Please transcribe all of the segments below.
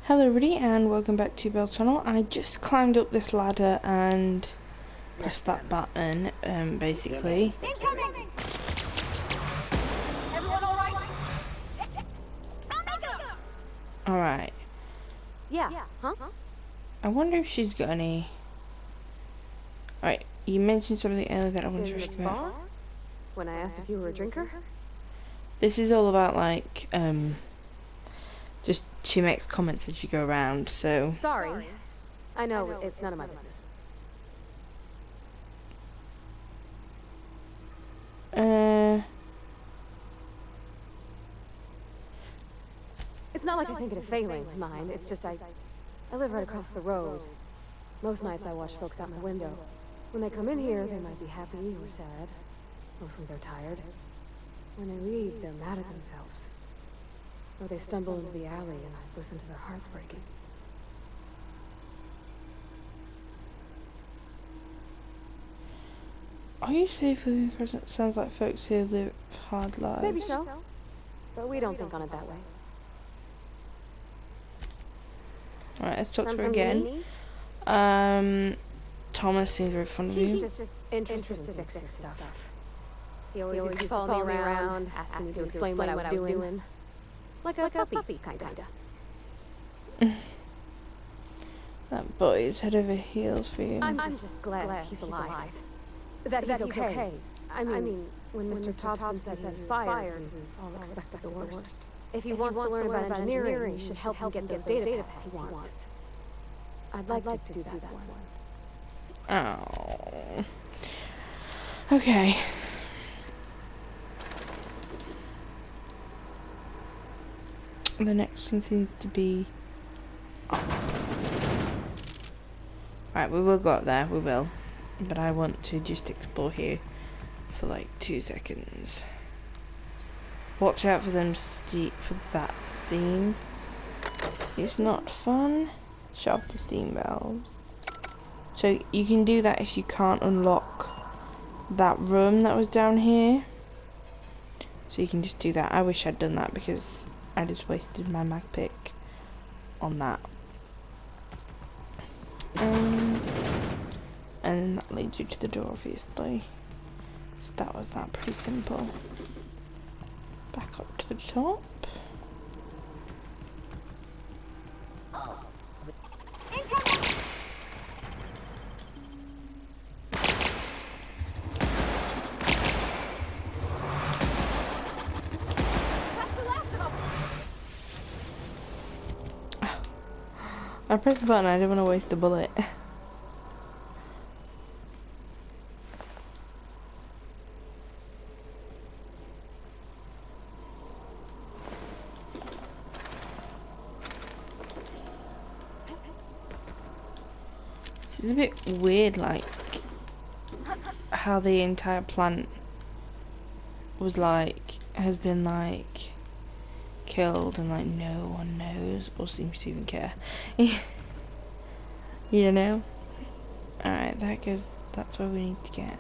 Hello everybody and welcome back to Bell's channel. I just climbed up this ladder and pressed that button, basically. Everyone all right? Alright. Yeah. Huh? I wonder if she's got any... Alright, you mentioned something earlier that I wanted to ask about. When I asked if you were a drinker? This is all about, like, just she makes comments as you go around, so... Sorry. I know, it's none of my business. It's not like I think it a failing, mind. It's just I live right across the road. Most nights I watch folks out my window. When they come in here, they might be happy or sad. Mostly they're tired. When they leave, they're mad at themselves. Or they stumble into the alley and I listen to their hearts breaking. Are you safe living because it sounds like folks here live hard lives? Maybe so. But we don't think on it that way. Alright, let's talk to her again. Thomas seems very fond of you. He's just interested in fixing stuff. He always used to follow me around, asking me to explain what I was doing. Like a puppy, kinda. That boy is head over heels for you. I'm just glad he's alive. That he's okay. I mean, when Mr. Thompson said he was fired, we all expected the worst. If he wants to learn about engineering, you should help him get those data pads he wants. I'd like to do that one. Oh. Okay. The next one seems to be... Right, we will go up there, we will. But I want to just explore here for like 2 seconds. Watch out for them for that steam. It's not fun. Shut off the steam valves. So you can do that if you can't unlock that room that was down here. So you can just do that. I wish I'd done that because I just wasted my mag pick on that. And that leads you to the door, obviously. So that was that, pretty simple. Back up to the top. I pressed the button, I didn't want to waste a bullet. It's a bit weird, like, how the entire plant was like, has been like, killed and like no one knows or seems to even care. You know? Alright, that's where we need to get.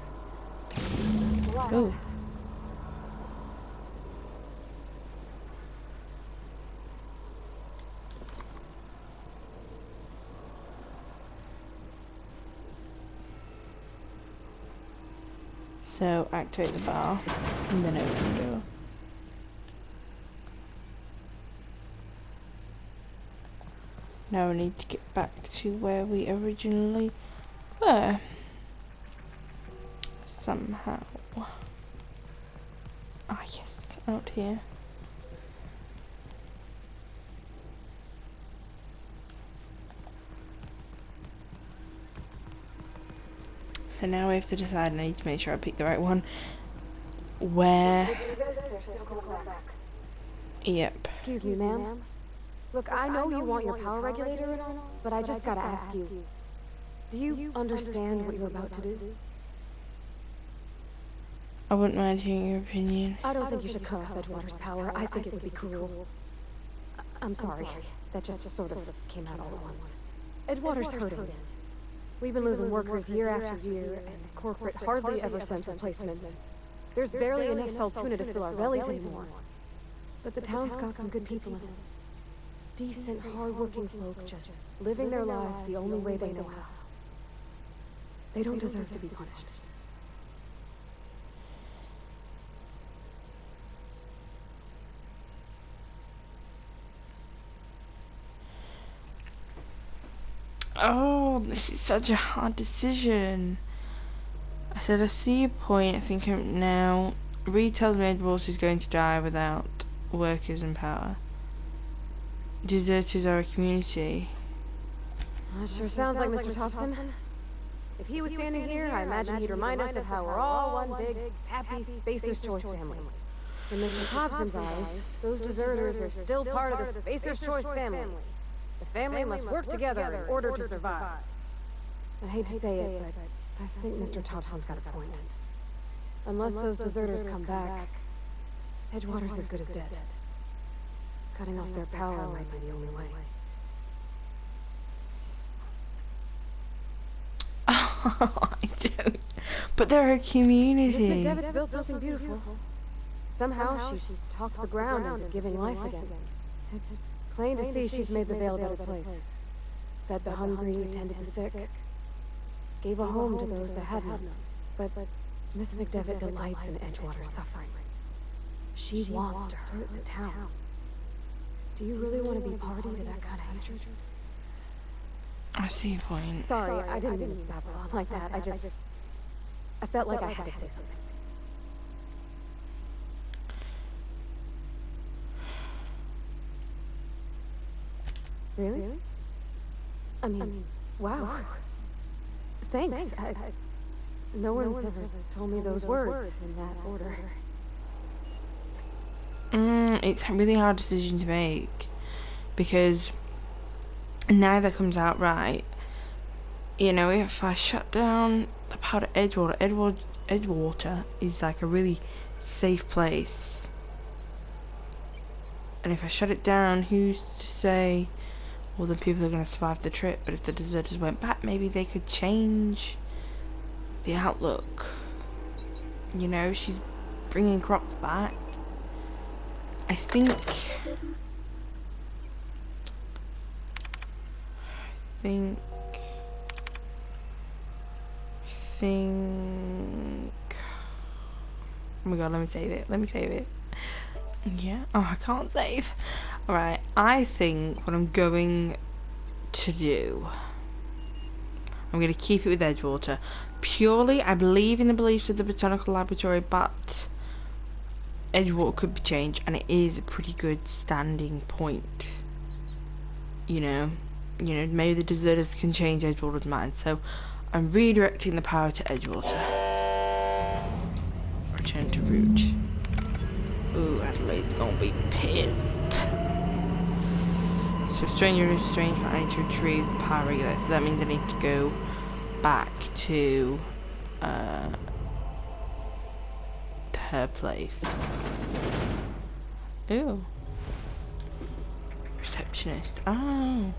Oh. So activate the bar and then open the door. Now we need to get back to where we originally were. Somehow. Ah yes, out here. So now we have to decide, I need to make sure I pick the right one. Where? Yep. Excuse me, ma'am. Look, I know you want your power regulator and all, but I just gotta ask you. Do you understand what you're about to do? I wouldn't mind hearing your opinion. I don't think you should cut off Edgewater's power. I think it would be cruel. I'm sorry. That just sort of came out all at once. Edgewater's hurting. We've been losing workers year after year, and corporate hardly ever sends replacements. There's barely enough salt tuna to fill our bellies anymore. But the town's got some good people in it. Decent, hard-working folk just living their lives the only way they know how. They don't deserve to be punished. Oh, this is such a hard decision. I said, I see your point. I think now. Reed tells me Edgewater is going to die without workers in power. Deserters are a community. That sure sounds like Mr. Thompson. If he was standing here, I imagine he'd remind us of how we're all one big, happy Spacer's Choice family. In Mr. Thompson's eyes, those deserters are still part of the Spacer's Choice family. The family must work together in order to survive. I hate to say it, but I think Mr. Thompson's got a point. Unless those deserters come back, Edgewater's as good as dead. Cutting off their power might be the only way. I don't. But they're a community. Miss McDevitt's built something beautiful. Somehow she's talked the ground into giving life again. It's plain to see she's made the Vale a better place. Fed the hungry, tended the sick. Gave a home to those that had none. But Miss McDevitt delights in Edgewater's suffering. She wants to hurt the town. Do you really want to be party to that kind of hatred? I see your point. Sorry, I didn't mean to babble on like that. I felt like I had to say something. Really? I mean, wow. Thanks. No one's ever told me those words in that order. It's a really hard decision to make because neither comes out right. You know, if I shut down the power to Edgewater is like a really safe place. And if I shut it down, who's to say, well, then people are going to survive the trip. But if the deserters went back, maybe they could change the outlook. You know, she's bringing crops back. I think oh my god, let me save it. Yeah, oh, I can't save. Alright, I think what I'm going to do, I'm going to keep it with Edgewater. Purely, I believe in the beliefs of the Botanical Laboratory, but Edgewater could be changed, and it is a pretty good standing point. You know, maybe the deserters can change Edgewater's mind. So, I'm redirecting the power to Edgewater. Return to route. Ooh, Adelaide's gonna be pissed. So, stranger is strange, but I need to retrieve the power regulator. So that means I need to go back to her place. Ooh. Receptionist. Oh.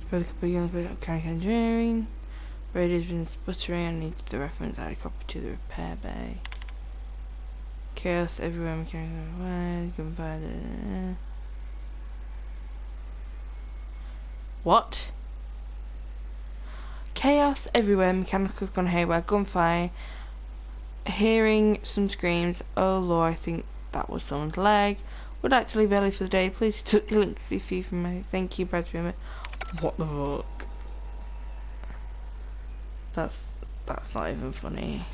For the couple of young people of mechanical engineering. Radio's been sputtering. I need the reference. Add a copy to the repair bay. Chaos everywhere. Mechanical way. Confided. What? Chaos everywhere. Mechanicals gone haywire. Gunfire. Hearing some screams. Oh lord, I think that was someone's leg. Would like to leave early for the day. Please took the link to the fee from me. Thank you, Brad. What the fuck? That's not even funny.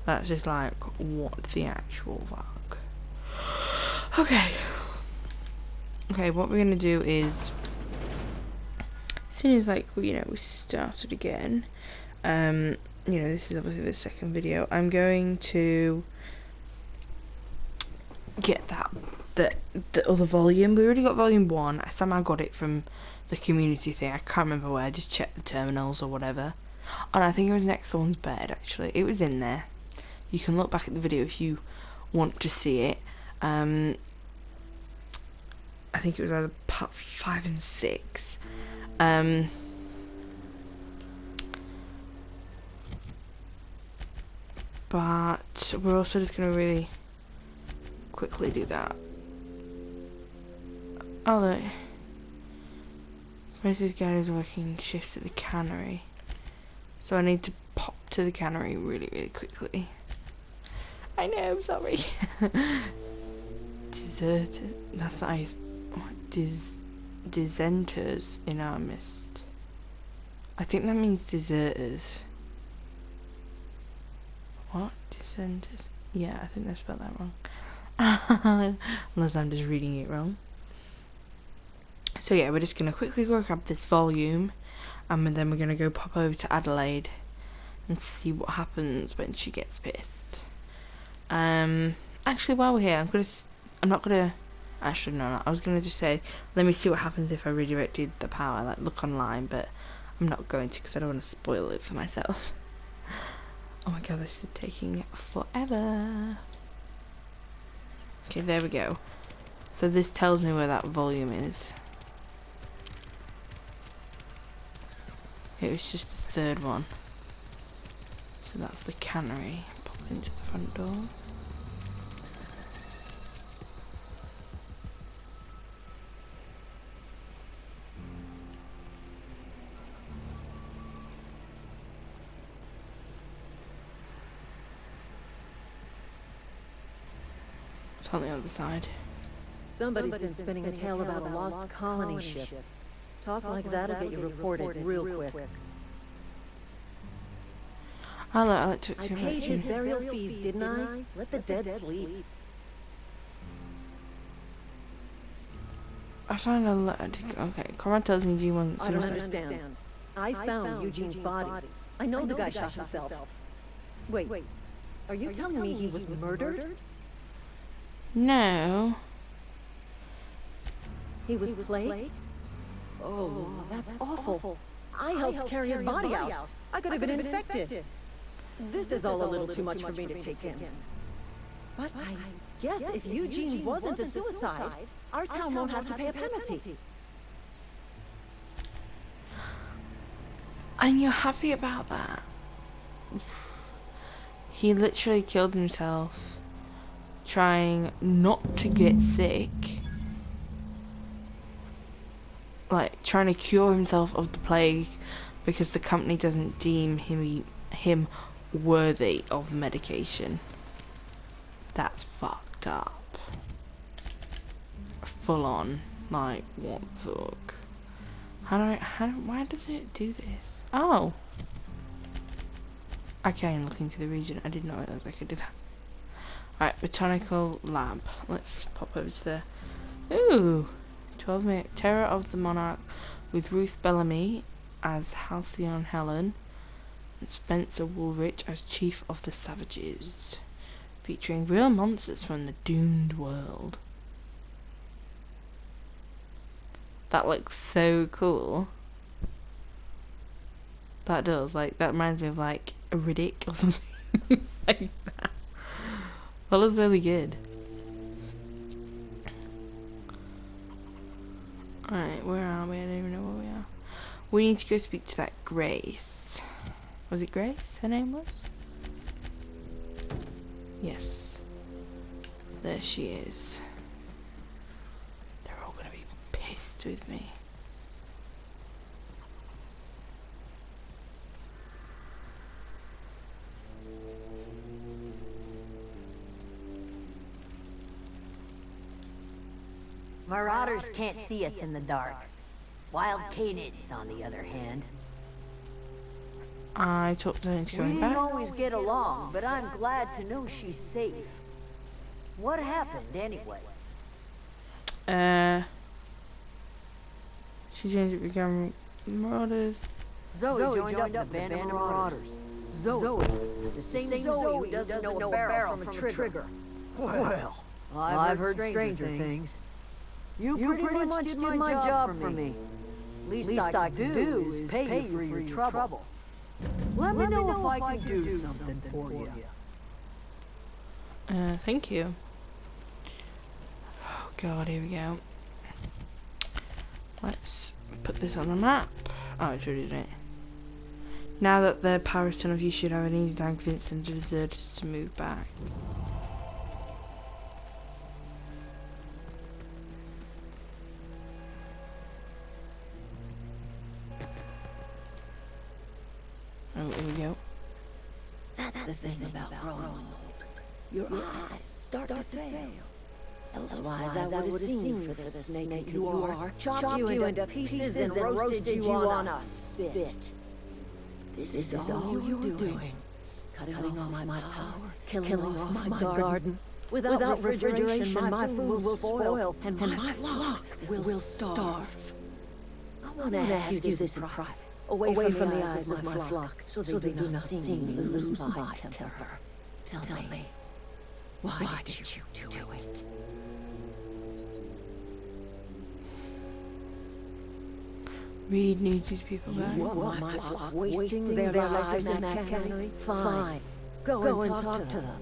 That's just like, what the actual fuck? Okay. Okay, what we're gonna do is, as soon as like we started again, this is obviously the second video, I'm going to get the other volume. We already got volume 1. I somehow got it from the community thing. I can't remember where. I just checked the terminals or whatever. And I think it was next to someone's bed, actually. It was in there. You can look back at the video if you want to see it. I think it was either part 5 and 6. But we're also just gonna really quickly do that. Oh look. Mrs. Gary's working shifts at the cannery. So I need to pop to the cannery really, really quickly. I know, I'm sorry. Desert. That's nice. Dissenters in our midst. I think that means deserters. What? Dissenters? Yeah, I think they spelled that wrong. Unless I'm just reading it wrong. So yeah, we're just going to quickly go grab this volume. And then we're going to go pop over to Adelaide. And see what happens when she gets pissed. Actually, while we're here, I'm not gonna. Actually, no. I was gonna just say, let me see what happens if I redirected the power. Like, look online, but I'm not going to because I don't want to spoil it for myself. Oh my god, this is taking forever. Okay, there we go. So this tells me where that volume is. It was just the third one. So that's the cannery. Pop into the front door. It's on the other side. Somebody's been spinning a tale about a lost colony ship. Talk like that'll get you reported real quick. I took I too paid much. his burial fees, didn't I? Let the dead sleep. I found a letter. Okay, Corman tells me you want I don't suicide. understand. I found Eugene's body. I know the guy shot himself. Wait, are you telling me he was murdered? No. He was plagued? Oh, that's awful. I helped carry his body out. I could have been infected. This is all a little too much for me to take in. But I guess if Eugene wasn't a suicide, our town won't have to pay a penalty. And you're happy about that? He literally killed himself trying not to get sick. Like, trying to cure himself of the plague because the company doesn't deem him worthy of medication. That's fucked up. Full on. Like, what the fuck? Why does it do this? Oh! I can look into the region. I didn't know I could do that. Alright, botanical lab. Let's pop over to there. Ooh! 12-minute Terror of the Monarch with Ruth Bellamy as Halcyon Helen and Spencer Woolrich as Chief of the Savages. Featuring real monsters from the doomed world. That looks so cool. That does, like, that reminds me of, like, a Riddick or something like that. That looks really good. Alright, where are we? I don't even know where we are. We need to go speak to that Grace. Was it Grace? Her name was? Yes. There she is. They're all gonna be pissed with me. Marauders can't see us in the dark. Wild canids, on the other hand. I talked her into We going didn't back. always get along, but I'm glad to know she's safe. What happened, anyway? She changed it, became Marauders. Zoe joined up the band of Marauders. Zoe, the same Zoe who doesn't know a barrel from a trigger. Well, I've heard stranger things. You pretty much did my job for me. Least I can do is pay you for your trouble. Let me know if I can do something for you. Thank you. Oh god, here we go. Let's put this on the map. Oh, it's already done it. Now that their power is turned off, you should have an easy time convincing the deserters to move back. Oh, here we go. That's the thing about growing old. Your eyes start to fail. Elsewise, I would have seen for the snake you are, chopped you into pieces and roasted you on a spit. This is all you were doing. Cutting off my power, killing off my garden. Without refrigeration, my food will spoil, and my flock will starve. I want to ask you this in private, away from the eyes of my flock, so they do not see me lose my temper. Tell me, why did you do it? Reed needs these people back. You want my flock wasting their lives in that cannery? Fine. Go and talk to them.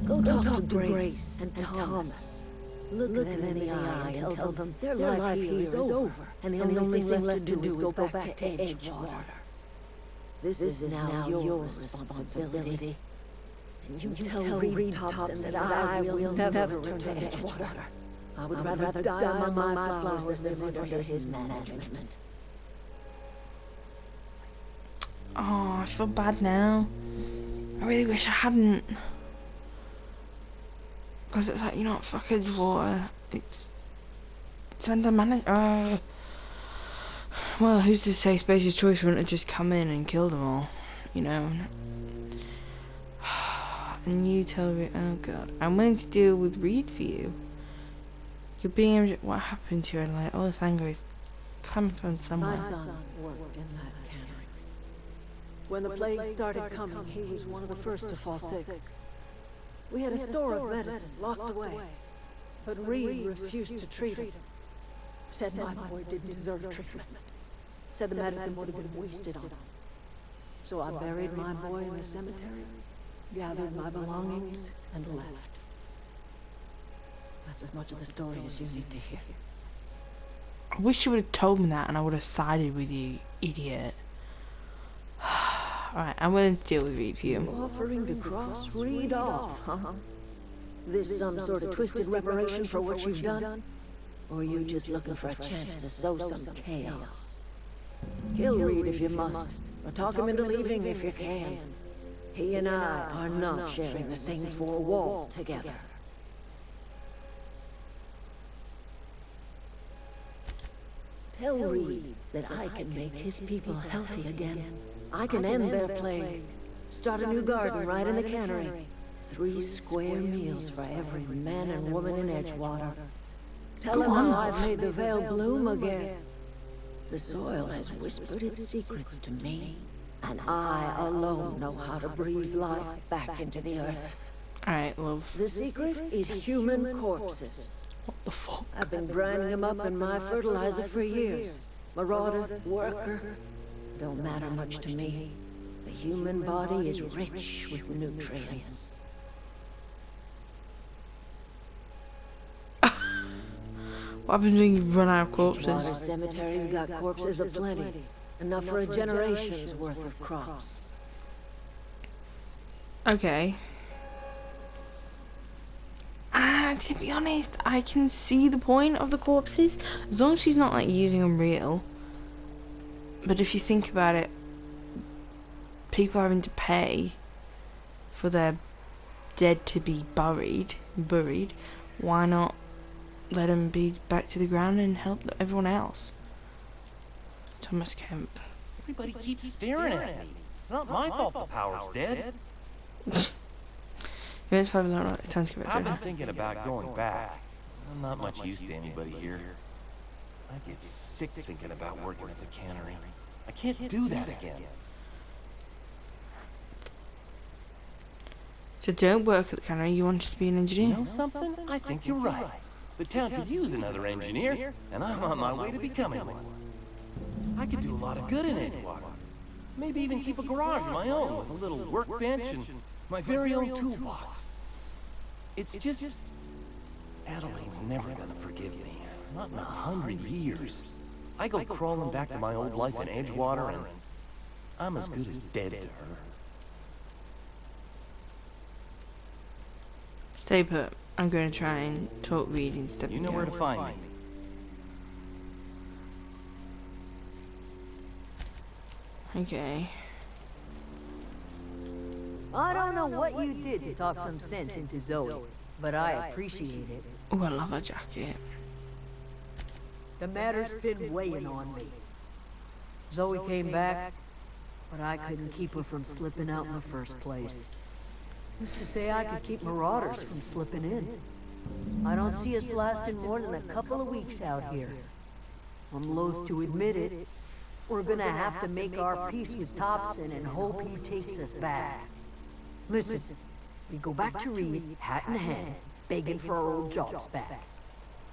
Go talk to Grace and Thomas. Look them in the eye and tell them their life here is over, and the only thing left to do is go back to Edgewater. This is now your responsibility. And you tell Reed Thompson that I will never return to Edgewater. I would rather die among my flowers than live under his management. Oh, I feel bad now. I really wish I hadn't. Because it's like, you're not fucking Edgewater. It's under manager. Well, who's to say Space's Choice wouldn't have just come in and killed them all? You know? And you tell me, oh god, I'm willing to deal with Reed for you. You're being, what happened to you, and like, all this anger is coming from somewhere. My son worked in that cannery. When the plague started coming, he was one of the first to fall sick. We had a store of medicine locked away, but Reed refused to treat him. Said my boy didn't deserve treatment. Said the medicine would have been wasted on him. So I buried my boy in the cemetery, gathered my belongings, and left. That's as much of the story as you need to hear. I wish you would have told me that and I would have sided with you, idiot. Alright, I'm willing to deal with Reed for you. Offering to cross Reed off, huh? This some sort of twisted reparation for what you've done? Or are you just looking for a chance to sow some chaos? Kill Reed if you must, or talk him into leaving if you can. He and I are not sharing the same four walls together. Tell Reed that I can make his people healthy again. I can end their plague. Start a new garden right in the cannery. 3 square meals for every man and woman in Edgewater. Tell him how I've made the Vale bloom again. The soil has whispered its secrets to me, and I alone know how to breathe life back into the earth. Alright, love. The secret is human corpses. What the fuck? I've been grinding them up in my fertilizer for years. Marauder, worker, don't matter much to me. The human body is rich with nutrients. What happens when you run out of corpses? Edgewater cemetery's got corpses aplenty. Enough for a generation's worth of crops. Okay. To be honest, I can see the point of the corpses. As long as she's not like using them real. But if you think about it, people having to pay for their dead to be buried, why not let them be back to the ground and help everyone else? Thomas Kemp. Everybody keeps staring at me. It's not my fault the power's dead. It's 5 right. Time to get back I've been to thinking about going back. I'm not much use to anybody here. I get sick thinking about working at the cannery. I can't do that again. So don't work at the cannery, you want to be an engineer? You know something? I think you're right. The town could use another engineer, and I'm on my way to becoming one. I could do a lot of good in Edgewater. Maybe even keep a garage of my own with a little workbench and my very own toolbox. It's just... Adeline's never gonna forgive me. Not in 100 years. I go crawling back to my old life in Edgewater and... I'm as good as dead to her. Stay put. I'm going to try and talk Reed instead of You know where to find me. Okay. I don't know what you did to talk some sense into Zoe, but I appreciate it. Oh, I love her jacket. The matter's been weighing on me. Zoe came back, but I couldn't keep her from slipping out in the first place. Who's to say I could keep Marauders from slipping in? I don't see us lasting more than a couple of weeks out here. I'm loath to admit it. We're gonna have to make our peace with Thompson and hope he takes us back. Listen, we go back to Reed, hat in hand, begging for our old jobs back.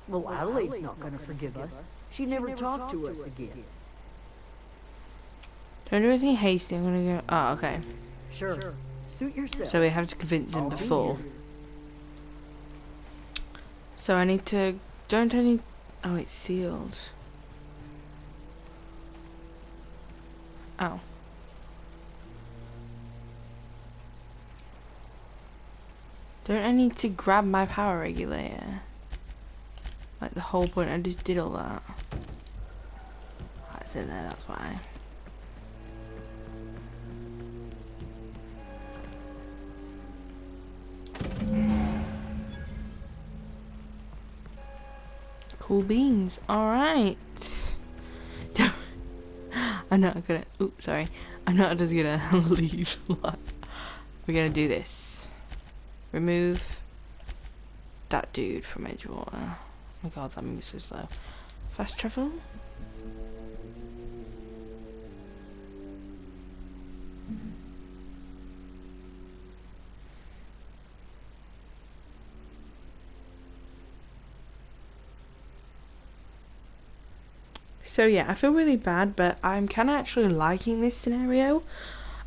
Well, Adelaide's not gonna forgive us. She never talked to us again. Don't do anything hasty. I'm gonna go. Oh, okay. Sure. Suit yourself. So we have to convince him before. So I need to. Don't I need. Oh, it's sealed. Oh. Don't I need to grab my power regulator? Like the whole point, I just did all that. It's in there, that's why. Cool beans, alright. I'm not gonna, oops, sorry. I'm not just gonna leave. We're gonna do this. Remove that dude from Edgewater. Oh my god, that moves so slow. Fast travel? So yeah, I feel really bad, but I'm kind of actually liking this scenario.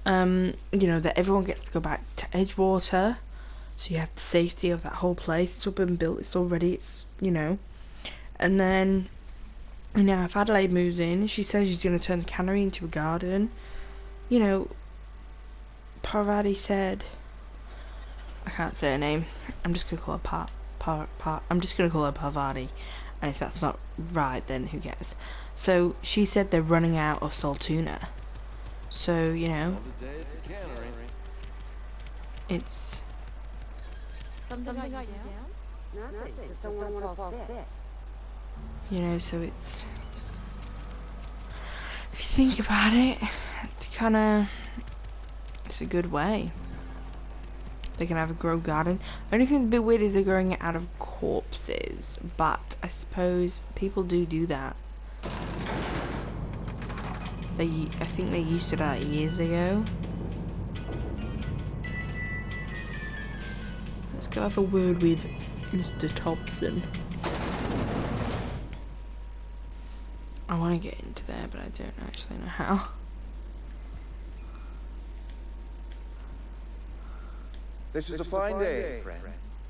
You know, that everyone gets to go back to Edgewater, so you have the safety of that whole place. It's all been built, it's all ready, it's, you know. And then, you know, if Adelaide moves in, she says she's going to turn the cannery into a garden. You know, Parvati said, I can't say her name, I'm just going to call her I'm just going to call her Parvati. And if that's not right, then who cares? So she said they're running out of salt tuna. So, you know, it's Something got you down? Nothing. Just don't want to fall sick. you know, so it's, if you think about it, it's kind of, it's a good way. They can have a grow garden. The only thing that's a bit weird is they're growing it out of corpses, but I suppose people do that. I think they used to do that years ago. Let's go have a word with Mr. Thompson. I want to get into there, but I don't actually know how. This is a fine day, friend.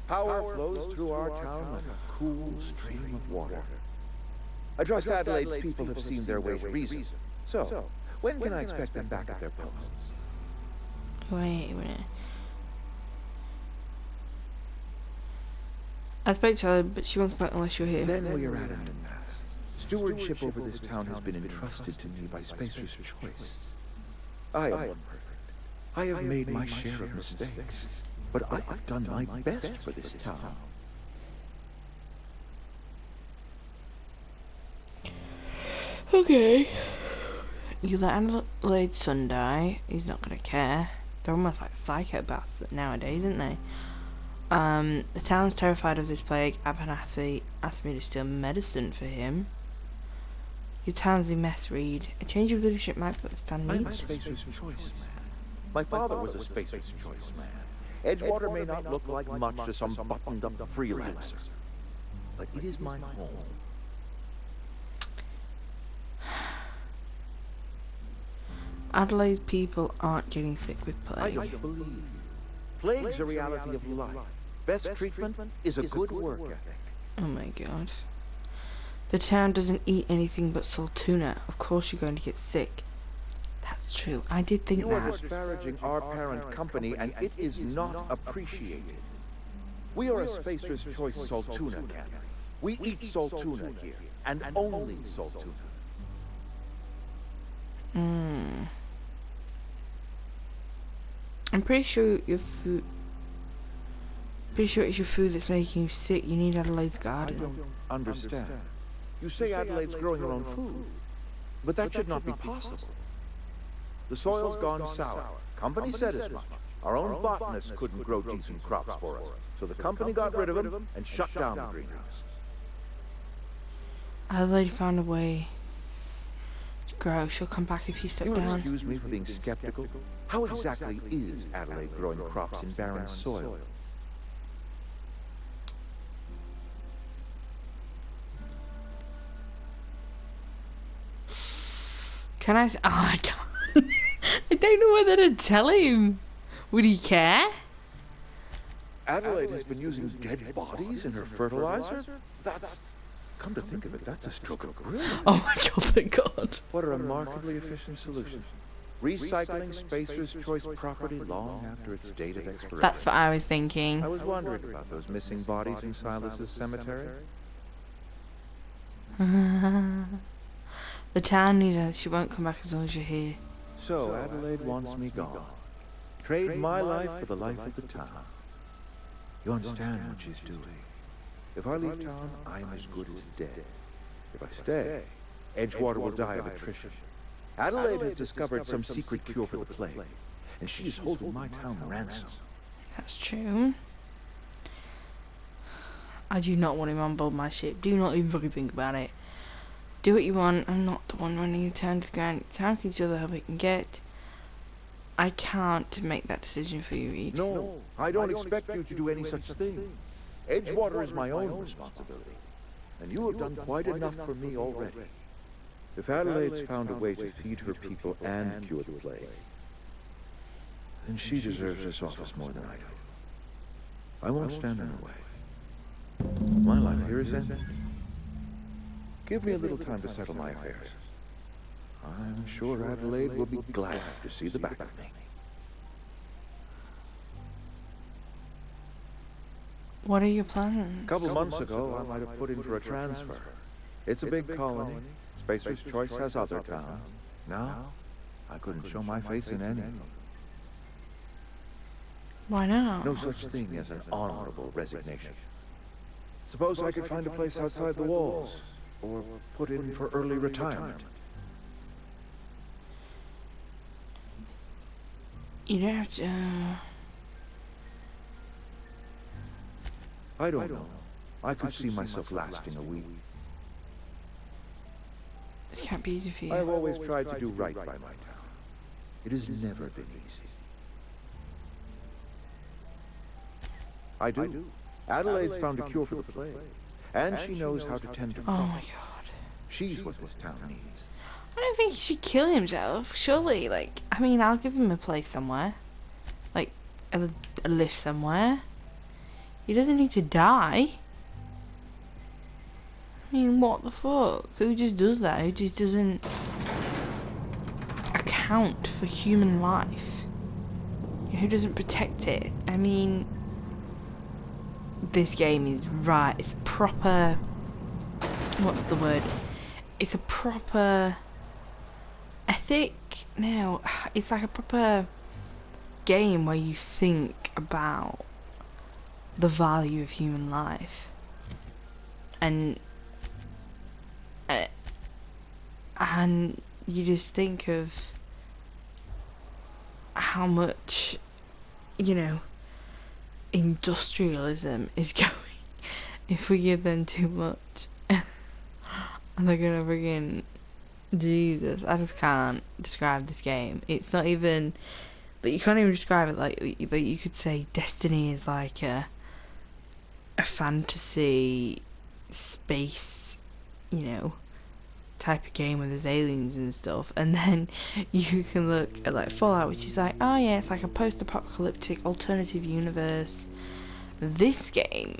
Power flows through our town like a cool stream of water. I trust Adelaide's people have seen their way to reason. So, when can I expect them back at their posts? Wait a minute. I spoke to her, but she won't come back unless you're here. Then we are at an impasse. Stewardship over this town has been entrusted to me by Spacer's choice. I am imperfect. I have made my share of mistakes, but I have done my best for this town. Okay. You let Adelaide's son die, he's not gonna care. They're almost like psychopaths nowadays, aren't they? The town's terrified of this plague. Abernathy asked me to steal medicine for him. Your town's a mess, Reed. A change of leadership might put the town I'm a needs. Spacer's choice man. My father was a Spacer's choice man. Edgewater may not look like much to some buttoned-up freelancer, but it is my home. Adelaide's people aren't getting sick with I plague. don't believe you. Plague's a reality of life. Best treatment is a good work ethic. Oh my god. The town doesn't eat anything but salt tuna. Of course you're going to get sick. That's true. I did think You are that. disparaging our parent company, and it is not appreciated. We are a Spacer's Choice Saltuna cannery. We eat Saltuna here, and only Saltuna. I'm pretty sure your food. Pretty sure it's your food that's making you sick. You need Adelaide's I garden. don't understand. You say Adelaide's growing her own food, but that should not be possible. The soil's gone sour. Company said as much. Our own botanists couldn't grow decent crops for us, so the company got rid of them and shut down the greenhouse. Adelaide found a way to grow. She'll come back if you step You'll down. excuse me for being skeptical. How exactly is Adelaide growing crops in barren soil? Can I? Oh, I can't. I don't know whether to tell him. Would he care? Adelaide has been using dead bodies in her fertilizer? That's... Come to think of it, that's a stroke of brilliance. Oh my god, thank god. What a remarkably efficient solution. Recycling Spacer's Choice property long after its date of expiration. That's what I was thinking. I was wondering about those missing bodies in Silas's cemetery. The town needs her. She won't come back as long as you're here. So Adelaide wants me gone. Trade my life for the life of the town. You understand what she's doing. If I leave town, I am as good as dead. If I stay, Edgewater will die of attrition. Adelaide has discovered some secret cure for the plague, and she is holding my town ransom. That's true. I do not want him on board my ship. Do not even fucking think about it. Do what you want. I'm not the one running the town to the ground. The town can do the help it can get. I can't make that decision for you, Reed. No, I don't expect you to do any such thing. Edgewater is my own responsibility, and you have done quite enough for me already. If Adelaide's found a way to feed her people and cure the plague, then she deserves this office more than I do. I won't stand in her way. My life here is ended. Give me a little time to settle my affairs. I'm sure Adelaide will be glad to see the back of me. What are your plans? A couple months ago, I might have put in for a transfer. It's a big colony. Spacer's Choice has other towns. Now, I couldn't show my face in any of them. Why not? No such thing as an honorable resignation. Suppose I could find a place outside the walls, or put in for early retirement. You don't have to... I don't know. I could see myself lasting a week. It can't be easy for you. I have always tried to do right by my town. It has never been easy. I do. Adelaide's found a cure for the plague, and she knows how to tend to Oh crops. my god. She's what this town needs. I don't think he should kill himself. Surely, like, I mean, I'll give him a place somewhere. Like, a lift somewhere. He doesn't need to die. I mean, what the fuck? Who just does that? Who just doesn't account for human life? Who doesn't protect it? I mean, this game is right. It's proper... What's the word? It's a proper... ethic? No, it's like a proper game where you think about the value of human life. And you just think of how much, you know, industrialism is going. If we give them too much, and they're gonna friggin' Jesus, I just can't describe this game. It's not even, like, you can't even describe it like you could say Destiny is like a fantasy space, you know, type of game where there's aliens and stuff, and then you can look at like Fallout, which is like, oh yeah, it's like a post-apocalyptic alternative universe. This game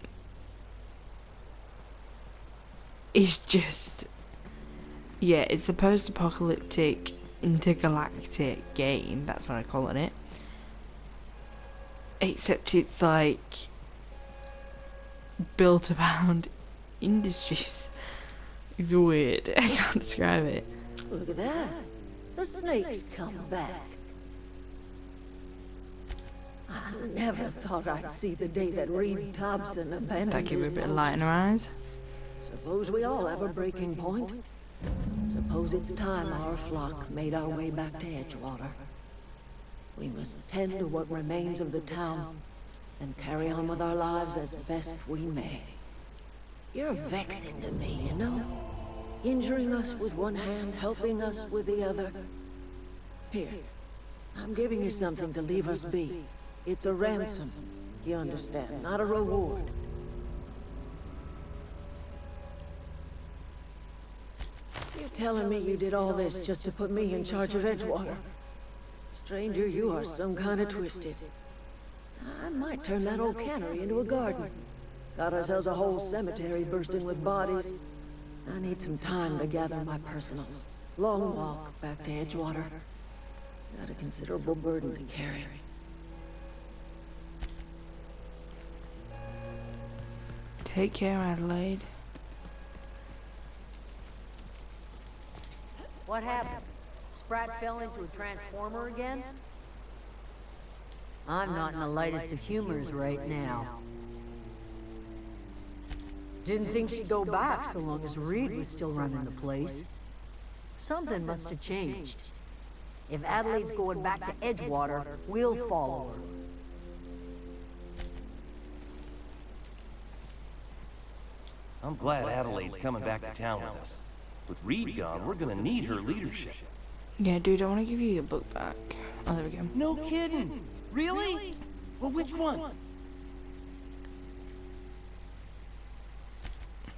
is just, yeah, it's a post-apocalyptic intergalactic game. That's what I call it. Except it's like built around industries. It's weird. I can't describe it. Look at that. The snake's come back. I never thought I'd see the day that Reed Thompson abandoned That gave her a his bit of post. light in her eyes. Suppose we all have a breaking point. Suppose it's time our flock made our way back to Edgewater. We must tend to what remains of the town and carry on with our lives as best we may. You're vexing to me, you know? Injuring us with one hand, helping us with the other. Here, I'm giving you something to leave us be. It's a ransom, you understand, not a reward. You're telling me you did all this just to put me in charge of Edgewater? Stranger, you are some kind of twisted. I might turn that old cannery into a garden. Got ourselves a whole cemetery bursting with bodies. I need some time to gather my personals. Long walk back to Edgewater. Got a considerable burden to carry. Take care, Adelaide. What happened? Sprat fell into a transformer again? I'm not in the lightest of humors right now. Didn't think she'd go back so long as Reed was still running the place. Something must have changed. If Adelaide's going back to Edgewater, we'll follow her. I'm glad Adelaide's coming back to town with us. With Reed gone, we're gonna need her leadership. Yeah, dude, I want to give you your book back. Oh, there we go. No kidding! Really? Well, which one?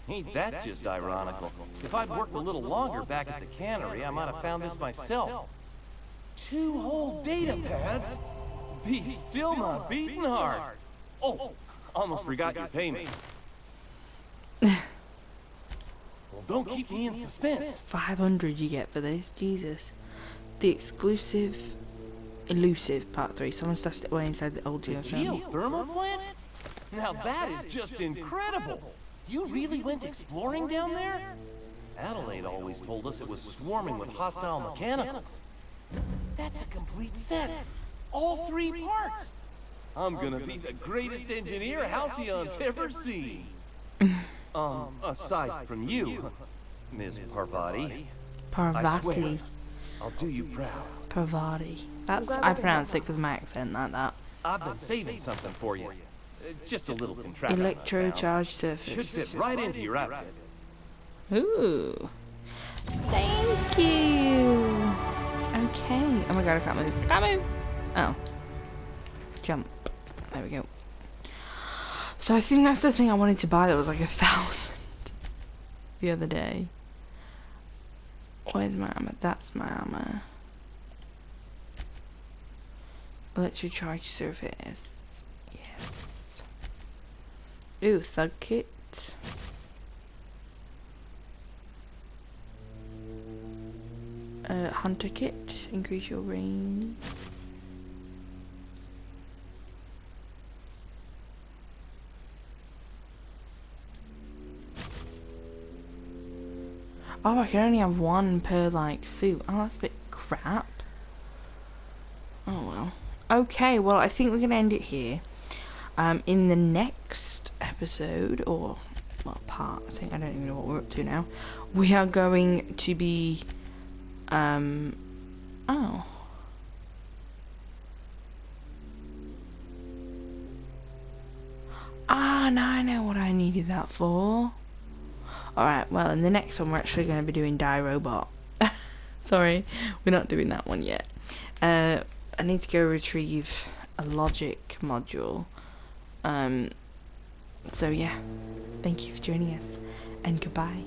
Ain't that just ironical? If I'd worked a little longer back at the cannery, I might have found this myself. 2 whole data pads? Be still my beating heart. Oh, almost forgot your payment. Well, don't keep me in suspense. 500 you get for this, Jesus. The exclusive, elusive part 3. Someone stashed it away inside the old The geothermal. geothermal plant? Now that is just incredible. You really went exploring down there? Adelaide always told us it was swarming with hostile mechanicals. That's a complete set. All 3 parts. I'm gonna be the greatest engineer Halcyon's ever seen. Aside from you, Miss Parvati. Parvati. I'll do you proud. Parvati. That's, I pronounced it with my accent like that. I've been saving something for you. Just a little contraption. Electrocharged Should surface. fit right into your outfit. Ooh. Thank you. Okay. Oh my god, I can't move. Can't move. Oh. Jump. There we go. So I think that's the thing I wanted to buy that was like 1,000 the other day. Where's my armor? That's my armor. Electrocharged surface. Yes. Ooh, thug kit. Hunter kit. Increase your range. Oh, I can only have 1 per, like, suit. Oh, that's a bit crap. Oh, well. Okay, well, I think we're going to end it here. In the next episode, or, well, part, I think, I don't even know what we're up to now. We are going to be, oh. Ah, now I know what I needed that for. Alright, well, in the next one we're actually going to be doing Die Robot. Sorry, we're not doing that one yet. I need to go retrieve a logic module. So yeah, thank you for joining us, and goodbye.